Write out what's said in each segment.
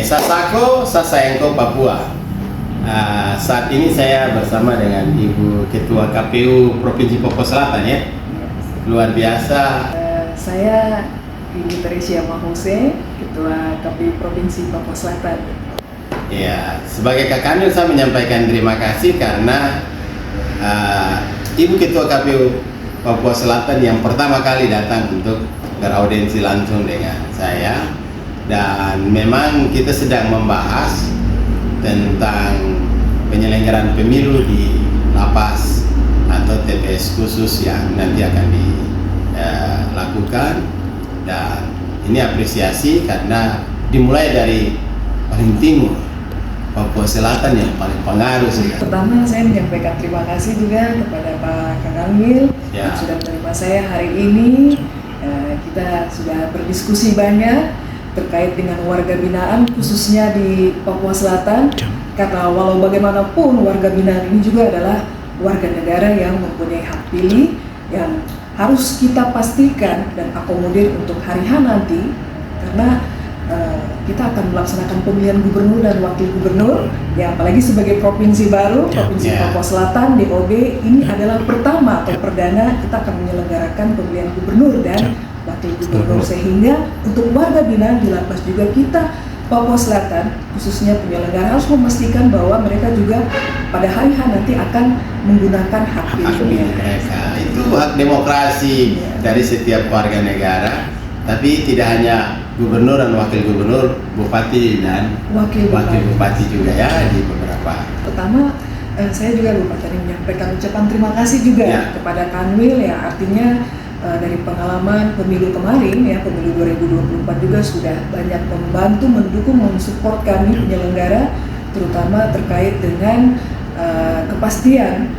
Sasako Sasayangko Papua. Saat ini saya bersama dengan Ibu Ketua KPU Provinsi Papua Selatan ya. Luar biasa. Saya Ibu Teresia Mahose, Ketua KPU Provinsi Papua Selatan. Ya, sebagai Kakanwil saya menyampaikan terima kasih karena Ibu Ketua KPU Papua Selatan yang pertama kali datang untuk beraudiensi langsung dengan saya. Dan memang kita sedang membahas tentang penyelenggaraan pemilu di lapas atau TPS khusus yang nanti akan dilakukan. Dan ini apresiasi karena dimulai dari paling timur Papua Selatan yang paling pengaruh sekali. Pertama saya menyampaikan terima kasih juga kepada Pak Kakanwil yang sudah menerima saya hari ini. Kita sudah berdiskusi banyak terkait dengan warga binaan khususnya di Papua Selatan, karena walau bagaimanapun warga binaan ini juga adalah warga negara yang mempunyai hak pilih yang harus kita pastikan dan akomodir untuk hari H nanti, karena kita akan melaksanakan pemilihan gubernur dan wakil gubernur ya, apalagi sebagai provinsi baru, Provinsi Papua Selatan DOB ini adalah pertama atau perdana kita akan menyelenggarakan pemilihan gubernur dan wakil gubernur, sehingga untuk warga binaan di lapas juga kita Papua Selatan khususnya penyelenggara harus memastikan bahwa mereka juga pada hari H nanti akan menggunakan hak pilihnya. Itu hak demokrasi dari setiap warga negara, tapi tidak hanya gubernur dan wakil gubernur, bupati dan wakil bupati juga ya di beberapa. Pertama saya juga lupa tadi menyampaikan ucapan terima kasih juga kepada Kanwil ya, artinya dari pengalaman pemilu kemarin ya, pemilu 2024 juga sudah banyak membantu, mendukung, mensupport kami penyelenggara, terutama terkait dengan kepastian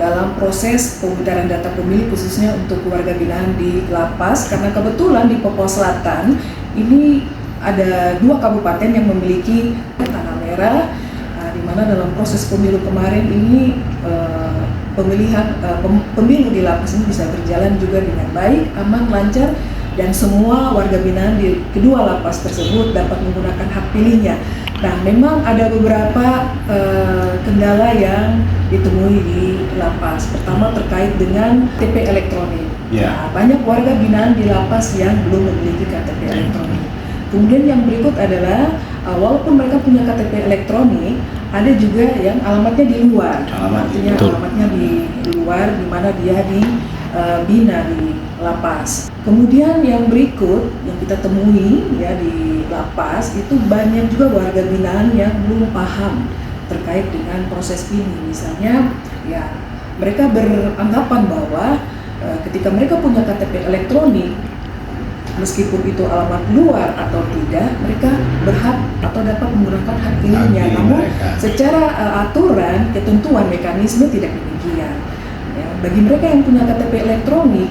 dalam proses pemutaran data pemilih khususnya untuk warga binaan di lapas, karena kebetulan di Papua Selatan ini ada 2 kabupaten yang memiliki tanah merah, di mana dalam proses pemilu kemarin ini pemilu di lapas ini bisa berjalan juga dengan baik, aman, lancar, dan semua warga binaan di kedua lapas tersebut dapat menggunakan hak pilihnya. Nah, memang ada beberapa kendala yang ditemui di lapas. Pertama terkait dengan KTP elektronik. Nah, banyak warga binaan di lapas yang belum memiliki KTP elektronik. Kemudian yang berikut adalah walaupun mereka punya KTP elektronik, ada juga yang alamatnya di luar. Artinya alamatnya di luar, di mana dia dibina di lapas. Kemudian yang berikut yang kita temui ya di lapas itu banyak juga warga binaan yang belum paham terkait dengan proses ini. Misalnya ya mereka beranggapan bahwa ketika mereka punya KTP elektronik, meskipun itu alamat luar atau tidak, mereka berhak atau dapat menggunakan hak pilihnya. Namun secara aturan, ketentuan, mekanisme tidak demikian. Ya, bagi mereka yang punya KTP elektronik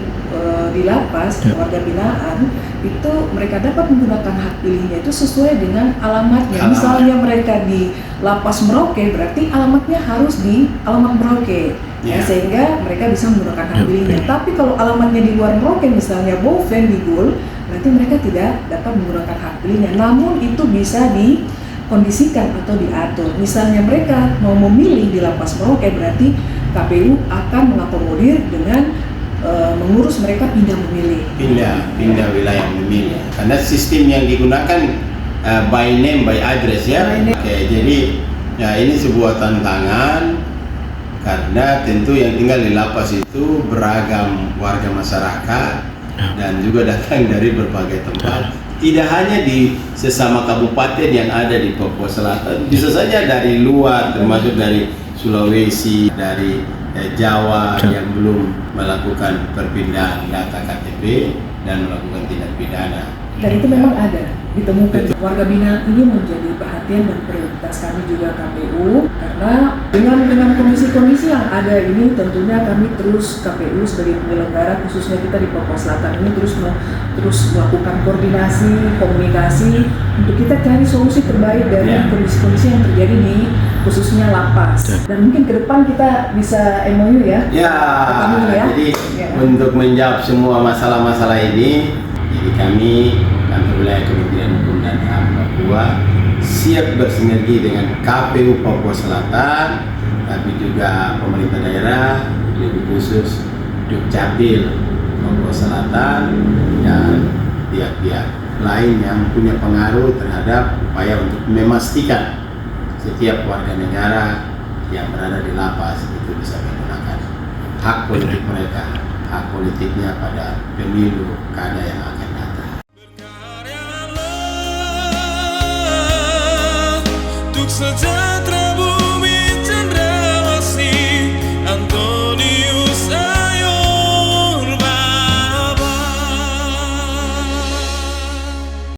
di lapas, warga binaan, itu mereka dapat menggunakan hak pilihnya itu sesuai dengan alamatnya. Misalnya mereka di lapas Merauke, berarti alamatnya harus di alamat Merauke. Sehingga mereka bisa menggunakan hak pilihnya. Tapi kalau alamatnya di luar Merauke, misalnya Boven di Gul, berarti mereka tidak dapat menggunakan hak pilihnya. Namun itu bisa dikondisikan atau diatur. Misalnya mereka mau memilih di lapas Merauke, berarti KPU akan mengakomodir dengan mengurus mereka pindah memilih. Pindah wilayah memilih. Karena sistem yang digunakan by name, by address ya. Jadi ya ini sebuah tantangan. Karena tentu yang tinggal di lapas itu beragam warga masyarakat dan juga datang dari berbagai tempat. Tidak hanya di sesama kabupaten yang ada di Papua Selatan, bisa saja dari luar, termasuk dari Sulawesi, dari Jawa yang belum melakukan perpindahan data KTP dan melakukan tindak pidana. Dan itu memang ada ditemukan. Warga binaan ini menjadi perhatian dan prioritas kami juga KPU, karena dengan kondisi-kondisi yang ada ini tentunya kami terus KPU sebagai penyelenggara khususnya kita di Papua Selatan ini terus melakukan koordinasi, komunikasi untuk kita cari solusi terbaik dari kondisi-kondisi yang terjadi di khususnya lapas. Dan mungkin ke depan kita bisa MOU ya. Jadi untuk menjawab semua masalah-masalah ini, jadi kami kantor wilayah Kementerian Hukum dan HAM Papua siap bersinergi dengan KPU Papua Selatan, tapi juga pemerintah daerah, lebih khusus Dukcapil Papua Selatan dan pihak-pihak lain yang punya pengaruh terhadap upaya untuk memastikan setiap warga negara yang berada di lapas itu bisa menggunakan hak politik mereka, hak politiknya pada pemilu kada yang akan datang. Untuk